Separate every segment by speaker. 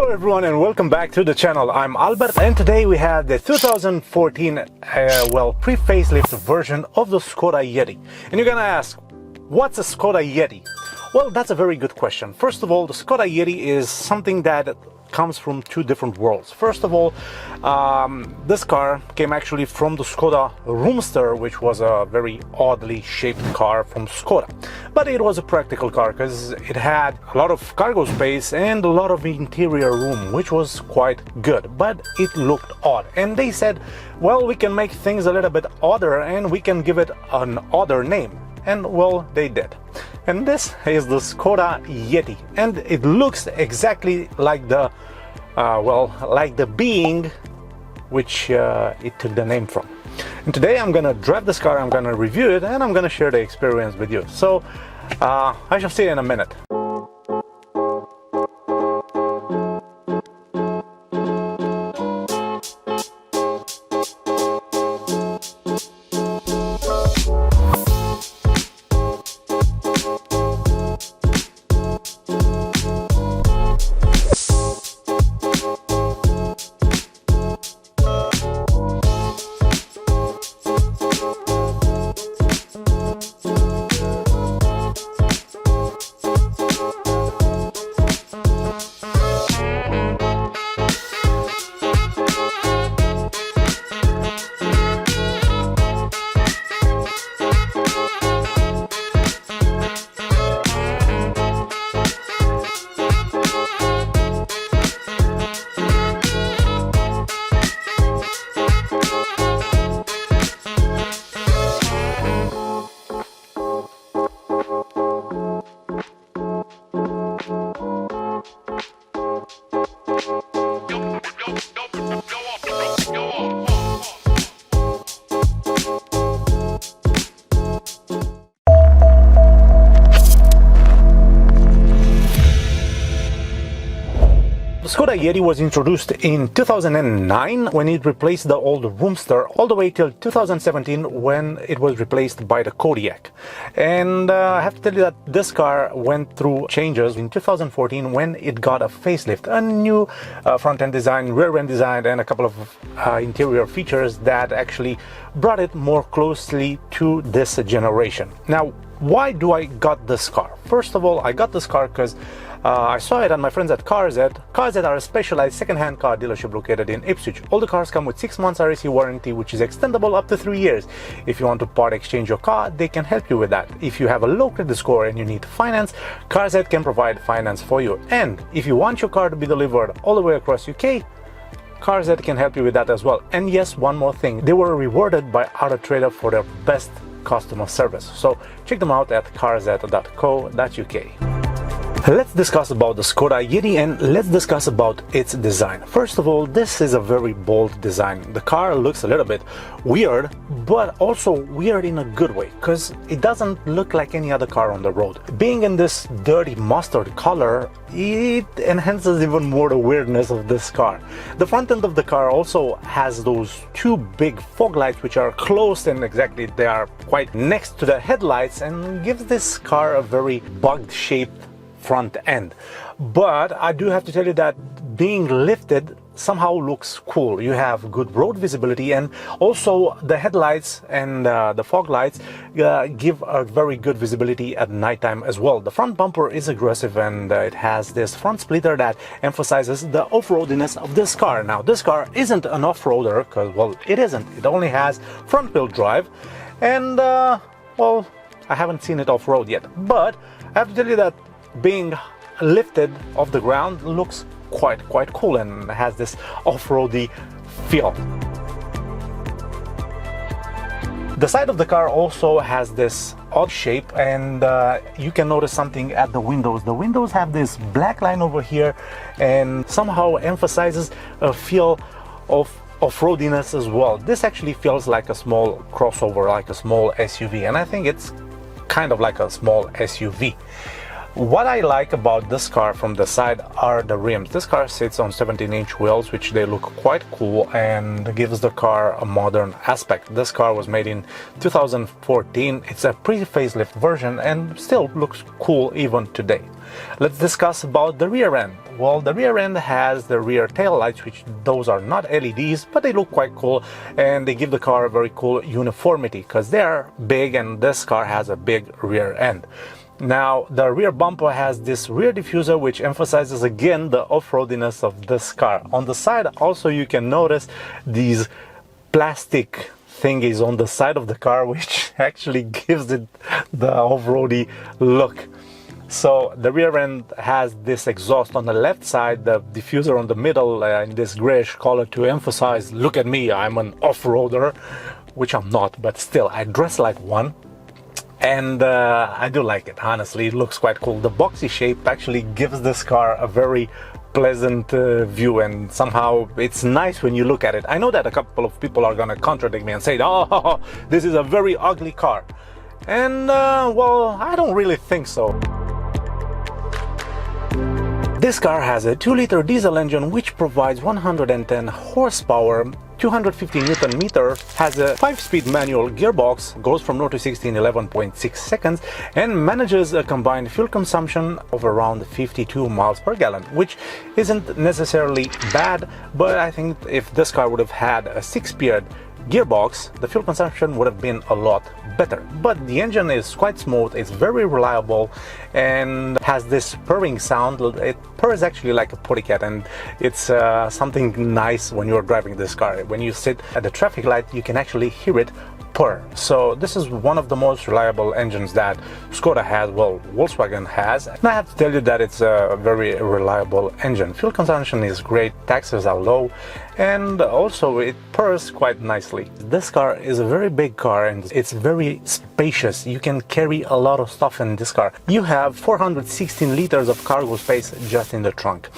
Speaker 1: Hello everyone and welcome back to the channel. I'm Albert and today we have the 2014 pre-facelift version of the Skoda Yeti. And you're gonna ask, what's a Skoda Yeti? Well, that's a very good question. First of all, the Skoda Yeti is something that comes from two different worlds. First of all, this car came actually from the Skoda Roomster, which was a very oddly shaped car from Skoda. But it was a practical car because it had a lot of cargo space and a lot of interior room, which was quite good, but it looked odd. And they said, well, we can make things a little bit odder and we can give it an odder name. And well, they did. And this is the Skoda Yeti, and it looks exactly like the being which it took the name from. And today I'm gonna drive this car, I'm gonna review it, and I'm gonna share the experience with you. So I shall see you in a minute. The Skoda Yeti was introduced in 2009 when it replaced the old Roomster, all the way till 2017 when it was replaced by the Kodiaq. And I have to tell you that this car went through changes in 2014 when it got a facelift, a new front-end design, rear-end design, and a couple of interior features that actually brought it more closely to this generation. Now, why do I got this car? First of all, I got this car because I saw it on my friends at Carzet. Carzet are a specialized second-hand car dealership located in Ipswich. All the cars come with 6 months RAC warranty, which is extendable up to 3 years. If you want to part exchange your car, they can help you with that. If you have a low credit score and you need finance, Carzet can provide finance for you. And if you want your car to be delivered all the way across UK, Carzet can help you with that as well. And yes, one more thing, they were rewarded by Auto Trader for their best customer service. So check them out at carzet.co.uk. Let's discuss about the Skoda Yeti and let's discuss about its design. First of all, this is a very bold design. The car looks a little bit weird, but also weird in a good way, because it doesn't look like any other car on the road. Being in this dirty mustard color, it enhances even more the weirdness of this car. The front end of the car also has those two big fog lights which are closed, and exactly they are quite next to the headlights, and gives this car a very bugged shaped front end. But I do have to tell you that being lifted somehow looks cool. You have good road visibility, and also the headlights and the fog lights give a very good visibility at nighttime as well. The front bumper is aggressive, and it has this front splitter that emphasizes the off-roadiness of this car. Now, this car isn't an off-roader because, well, it isn't. It only has front-wheel drive, and well, I haven't seen it off-road yet. But I have to tell you that being lifted off the ground looks quite cool and has this off-roady feel. The side of the car also has this odd shape, and you can notice something at the windows. The windows have this black line over here and somehow emphasizes a feel of off-roadiness as well. This actually feels like a small crossover, like a small SUV, and I think it's kind of like a small SUV. What I like about this car from the side are the rims. This car sits on 17-inch wheels, which they look quite cool and gives the car a modern aspect. This car was made in 2014. It's a pre-facelift version and still looks cool even today. Let's discuss about the rear end. Well, the rear end has the rear tail lights, which those are not LEDs, but they look quite cool, and they give the car a very cool uniformity because they're big and this car has a big rear end. Now, the rear bumper has this rear diffuser, which emphasizes again the off-roadiness of this car. On the side also you can notice these plastic thingies on the side of the car, which actually gives it the off-roady look. So the rear end has this exhaust on the left side, the diffuser on the middle in this grayish color to emphasize, look at me, I'm an off-roader, which I'm not, but still I dress like one. And I do like it, honestly. It looks quite cool. The boxy shape actually gives this car a very pleasant view, and somehow it's nice when you look at it. I know that a couple of people are gonna contradict me and say, oh, this is a very ugly car. And well, I don't really think so. This car has a 2-liter diesel engine which provides 110 horsepower, 250 Newton meter, has a 5-speed manual gearbox, goes from 0 to 60 in 11.6 seconds, and manages a combined fuel consumption of around 52 miles per gallon, which isn't necessarily bad, but I think if this car would have had a 6-speed gearbox, the fuel consumption would have been a lot better. But the engine is quite smooth, it's very reliable, and has this purring sound. It purrs actually like a potty cat, and it's something nice when you're driving this car. When you sit at the traffic light, you can actually hear it purr. So this is one of the most reliable engines that Skoda has, well, Volkswagen has. And I have to tell you that it's a very reliable engine. Fuel consumption is great, taxes are low, and also it purrs quite nicely. This car is a very big car and it's very spacious. You can carry a lot of stuff in this car. You have 416 liters of cargo space just in the trunk.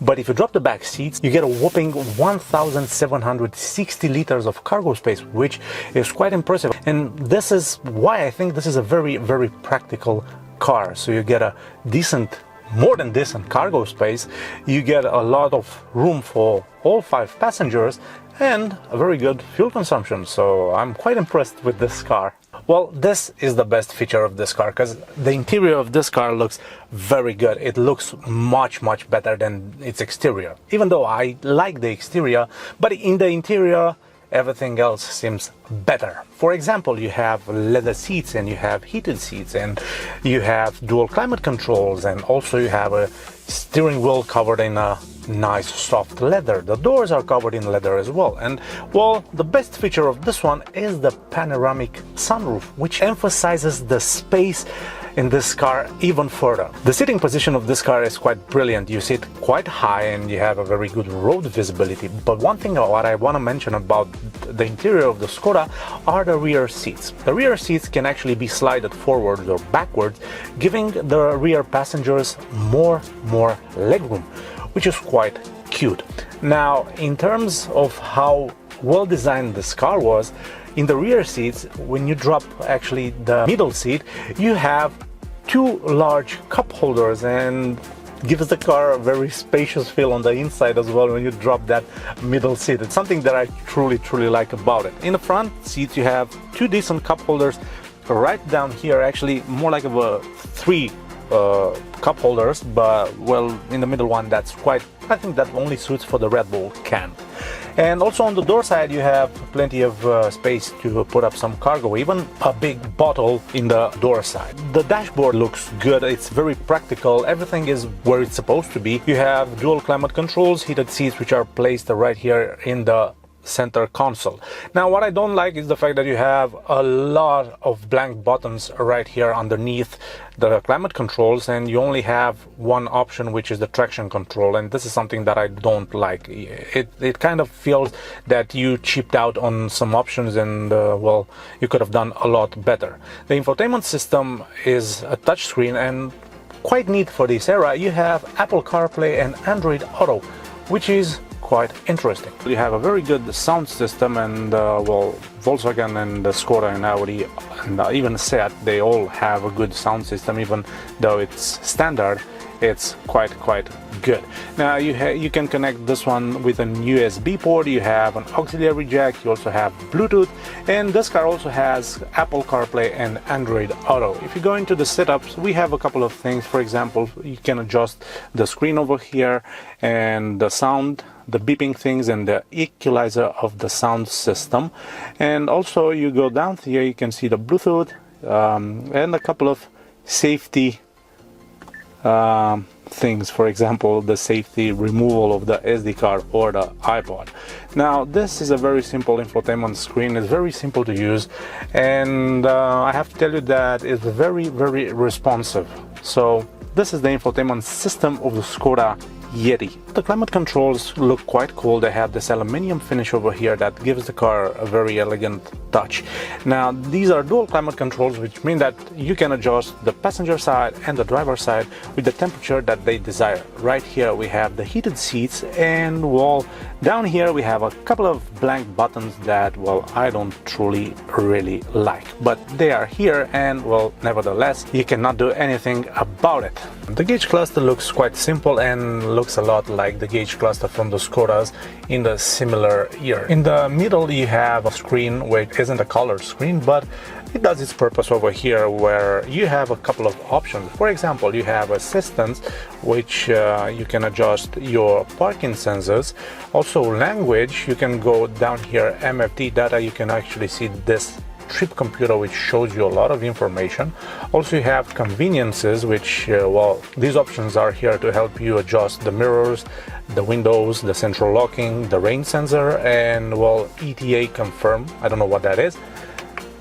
Speaker 1: But if you drop the back seats, you get a whopping 1,760 liters of cargo space, which is quite impressive. And this is why I think this is a very, very practical car. So you get a decent, more than decent cargo space, you get a lot of room for all 5 passengers, and a very good fuel consumption. So I'm quite impressed with this car. Well, this is the best feature of this car, because the interior of this car looks very good. It looks much better than its exterior, even though I like the exterior, but in the interior everything else seems better. For example, you have leather seats, and you have heated seats, and you have dual climate controls, and also you have a steering wheel covered in a nice soft leather. The doors are covered in leather as well. And well, the best feature of this one is the panoramic sunroof, which emphasizes the space in this car even further. The sitting position of this car is quite brilliant. You sit quite high and you have a very good road visibility. But one thing what I want to mention about the interior of the Skoda are the rear seats. The rear seats can actually be slided forwards or backwards, giving the rear passengers more legroom, which is quite cute. Now, in terms of how well designed this car was, in the rear seats, when you drop actually the middle seat, you have 2 large cup holders, and gives the car a very spacious feel on the inside as well when you drop that middle seat. It's something that I truly like about it. In the front seats you have 2 decent cup holders right down here, actually more like of a 3 cup holders, but well, in the middle one, that's quite, I think that only suits for the Red Bull can. And also on the door side you have plenty of space to put up some cargo, even a big bottle in the door side. The dashboard looks good, it's very practical, everything is where it's supposed to be. You have dual climate controls, heated seats, which are placed right here in the center console. Now, what I don't like is the fact that you have a lot of blank buttons right here underneath the climate controls, and you only have one option, which is the traction control, and this is something that I don't like. It kind of feels that you cheaped out on some options, and well, you could have done a lot better. The infotainment system is a touchscreen, and quite neat for this era. You have Apple CarPlay and Android Auto, which is quite interesting. You have a very good sound system, and well, Volkswagen and Skoda and Audi and even Seat, they all have a good sound system, even though it's standard. it's quite good. Now you can connect this one with an USB port. You have an auxiliary jack, you also have Bluetooth, and this car also has Apple CarPlay and Android Auto. If you go into the setups, we have a couple of things. For example, you can adjust the screen over here and the sound, the beeping things, and the equalizer of the sound system. And also you go down here, you can see the Bluetooth and a couple of safety things. For example, the safety removal of the SD card or the iPod. Now this is a very simple infotainment screen. It's very simple to use, and I have to tell you that it's very responsive. So this is the infotainment system of the Skoda Yeti. The climate controls look quite cool. They have this aluminum finish over here that gives the car a very elegant touch. Now these are dual climate controls, which mean that you can adjust the passenger side and the driver side with the temperature that they desire. Right here we have the heated seats, and well, down here we have a couple of blank buttons that, well, I don't really like, but they are here, and well, nevertheless you cannot do anything about it. The gauge cluster looks quite simple and looks a lot like the gauge cluster from the Skodas in the similar year. In the middle you have a screen which isn't a color screen, but it does its purpose over here, where you have a couple of options. For example, you have assistance, which you can adjust your parking sensors. Also language, you can go down here, MFD data, you can actually see this trip computer, which shows you a lot of information. Also you have conveniences, which well, these options are here to help you adjust the mirrors, the windows, the central locking, the rain sensor, and well, ETA confirm. I don't know what that is.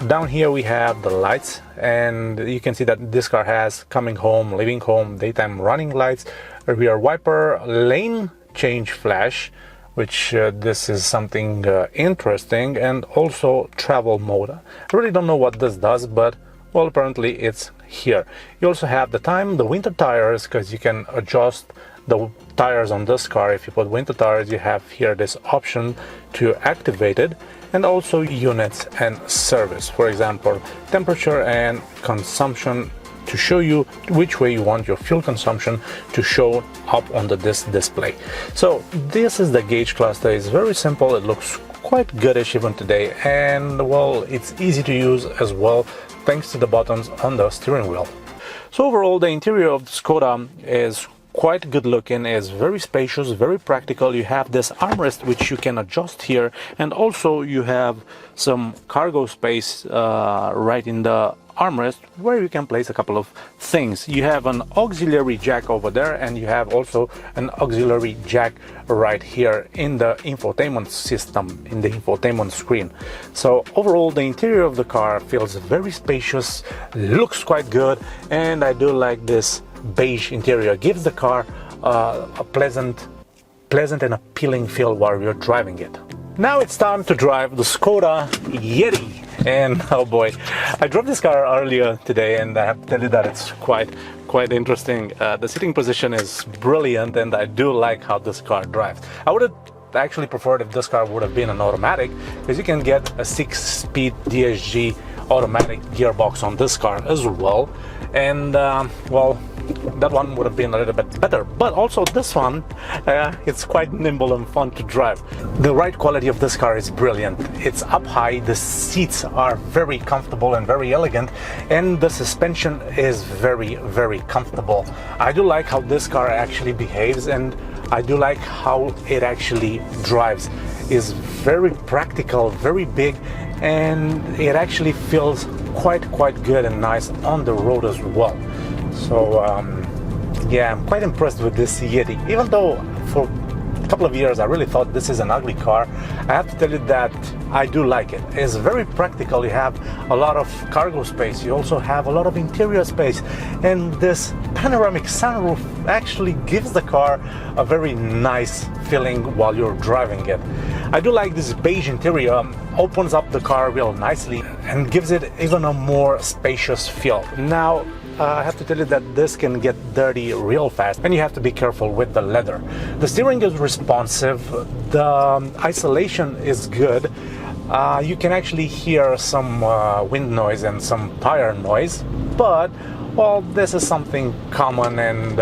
Speaker 1: Down here we have the lights, and you can see that this car has coming home, leaving home, daytime running lights, a rear wiper, lane change flash, which this is something interesting, and also travel mode. I really don't know what this does, but well, apparently it's here. You also have the time, the winter tires, because you can adjust the tires on this car. If you put winter tires, you have here this option to activate it, and also units and service. For example, temperature and consumption, to show you which way you want your fuel consumption to show up on this display. So this is the gauge cluster. It's very simple. It looks quite goodish even today, and well, it's easy to use as well thanks to the buttons on the steering wheel. So overall, the interior of the Skoda is quite good looking, is very spacious, very practical. You have this armrest which you can adjust here, and also you have some cargo space right in the armrest where you can place a couple of things. You have an auxiliary jack over there, and you have also an auxiliary jack right here in the infotainment system, in the infotainment screen. So overall, the interior of the car feels very spacious, looks quite good, and I do like this beige interior. Gives the car a pleasant and appealing feel while you're driving it. Now it's time to drive the Skoda Yeti, and oh boy, I drove this car earlier today, and I have to tell you that it's quite interesting. The sitting position is brilliant, and I do like how this car drives. I would have actually preferred if this car would have been an automatic, because you can get a 6-speed DSG automatic gearbox on this car as well, and well, that one would have been a little bit better. But also this one, it's quite nimble and fun to drive. The ride quality of this car is brilliant. It's up high, the seats are very comfortable and very elegant, and the suspension is very comfortable. I do like how this car actually behaves, and I do like how it actually drives. It's very practical, very big, and it actually feels quite good and nice on the road as well. So yeah, I'm quite impressed with this Yeti. Even though for a couple of years I really thought this is an ugly car, I have to tell you that I do like it. It's very practical. You have a lot of cargo space, you also have a lot of interior space, and this panoramic sunroof actually gives the car a very nice feeling while you're driving it. I do like this beige interior, opens up the car real nicely and gives it even a more spacious feel. Now I have to tell you that this can get dirty real fast, and you have to be careful with the leather. The steering is responsive, the isolation is good. You can actually hear some wind noise and some tire noise, but well, this is something common, and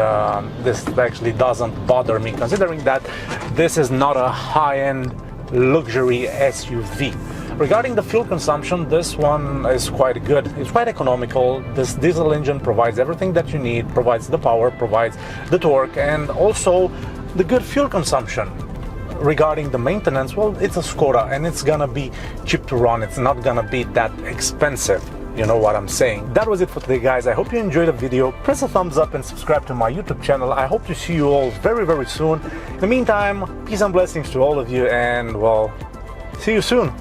Speaker 1: this actually doesn't bother me, considering that this is not a high-end luxury SUV. Regarding the fuel consumption, this one is quite good. It's quite economical. This diesel engine provides everything that you need, provides the power, provides the torque, and also the good fuel consumption. Regarding the maintenance, well, it's a Skoda and it's gonna be cheap to run. It's not gonna be that expensive. You know what I'm saying. That was it for today, guys. I hope you enjoyed the video. Press a thumbs up and subscribe to my YouTube channel. I hope to see you all very, very soon. In the meantime, peace and blessings to all of you, and well, see you soon.